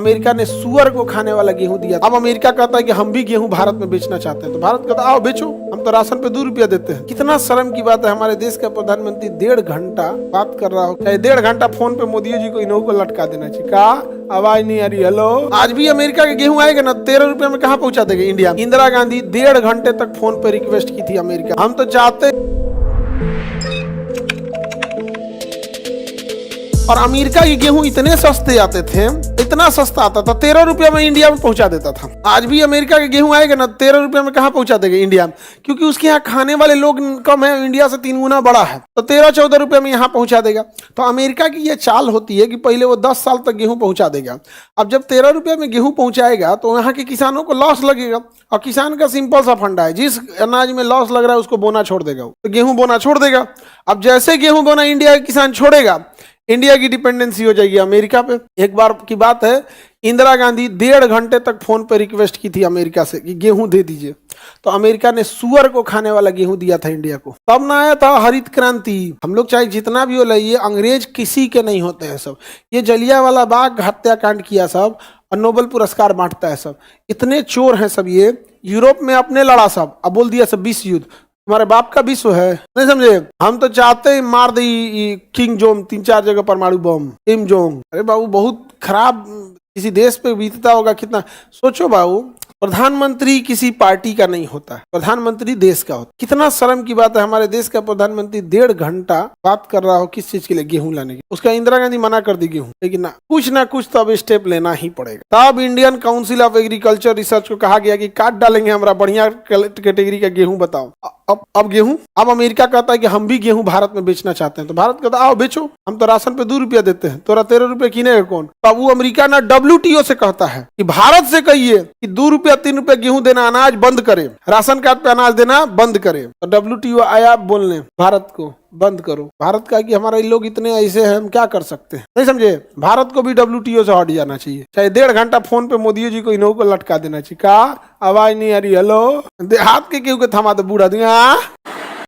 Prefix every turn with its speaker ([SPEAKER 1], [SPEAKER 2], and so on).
[SPEAKER 1] America ने सुअर को खाने वाला गेहूं दिया। अब अमेरिका कहता है कि हम भी गेहूं भारत में बेचना चाहते हैं, तो भारत कहता है आओ बेचो, हम तो राशन पे 2 रुपया देते हैं। कितना शर्म की बात है, हमारे देश का प्रधानमंत्री 1.5 घंटा बात कर रहा हो, चाहे 1.5 घंटा फोन पे मोदी जी को इन्हों को लटका देना चाहिए। कहा आवाज नहीं आ रही, हेलो। आज भी अमेरिका के गेहूं आएगा ना 13 रुपया में कहाँ पहुंचा देगा इंडिया। इंदिरा गांधी 1.5 घंटे तक फोन पे रिक्वेस्ट की थी अमेरिका, हम तो चाहते। और अमेरिका के गेहूं इतने सस्ते आते थे, इतना सस्ता आता था, 13 रुपया में इंडिया में पहुंचा देता था। आज भी अमेरिका के गेहूं आएगा ना 13 रुपया में कहाँ पहुंचा देगा इंडिया में, क्योंकि उसके यहाँ खाने वाले लोग कम है, इंडिया से 3 गुना बड़ा है, तो 13-14 रुपया में यहाँ पहुंचा देगा। तो अमेरिका की ये चाल होती है कि पहले वो 10 साल तक गेहूं पहुंचा देगा। अब जब 13 रुपया में गेहूं पहुंचाएगा तो यहाँ के किसानों को लॉस लगेगा, और किसान का सिंपल सा फंडा है, जिस अनाज में लॉस लग रहा है उसको बोना छोड़ देगा, तो गेहूं बोना छोड़ देगा। अब जैसे गेहूं बोना इंडिया के किसान छोड़ेगा, इंडिया की डिपेंडेंसी हो जाएगी अमेरिका पे। एक बार की बात है, इंदिरा गांधी 1.5 घंटे तक फोन पे रिक्वेस्ट की थी अमेरिका से कि गेहूं दे दीजिए, तो अमेरिका ने सुअर को खाने वाला गेहूं दिया था इंडिया को। तब ना आया था हरित क्रांति। हम लोग चाहे जितना भी हो ये अंग्रेज किसी के नहीं होते हैं सब। ये जलियांवाला बाग हत्याकांड किया सब, और नोबेल पुरस्कार बांटता है सब। इतने चोर हैं सब ये। यूरोप में अपने लड़ा सब, अब बोल दिया सब विश्व युद्ध हमारे बाप का विश्व है, नहीं समझे। हम तो चाहते ही मार दी किंग जोंग 3-4 जगह परमाणु बम, किम जोंग। अरे बाबू बहुत खराब किसी देश पे बीतता होगा कितना। सोचो बाबू, प्रधानमंत्री किसी पार्टी का नहीं होता है, प्रधानमंत्री देश का होता है। कितना शर्म की बात है, हमारे देश का प्रधानमंत्री 1.5 घंटा बात कर रहा हो किस चीज के लिए, गेहूं लाने की। उसका इंदिरा गांधी मना कर दी गेहूं, लेकिन ना कुछ तो अब स्टेप लेना ही पड़ेगा। तब Indian council of agriculture research को कहा गया कि काट डालेंगे हमारा बढ़िया कैटेगरी का गेहूं, बताओ। अब गेहूं, अब अमेरिका कहता है कि हम भी गेहूं भारत में बेचना चाहते हैं, तो भारत कहता है आओ बेचो, हम तो राशन पे 2 रुपया देते हैं, तोरा 13 रुपया किनेगा कौन। तो अब वो अमेरिका ना WTO से कहता है कि भारत से कहिए कि 2 रुपया 3 रुपया गेहूं देना, अनाज बंद करे, राशन कार्ड पे अनाज देना बंद करे। तो WTO आया बोलने भारत को बंद करो। भारत का कि हमारे लोग इतने ऐसे हैं, हम क्या कर सकते हैं, नहीं समझे। भारत को भी WTO से हट जाना चाहिए, चाहे 1.5 घंटा फोन पे मोदी जी को इन्हों को लटका देना चाहिए। कहा आवाज नहीं आ रही, हेलो। देहात के केहू के थमा दे बूढ़ा दिया।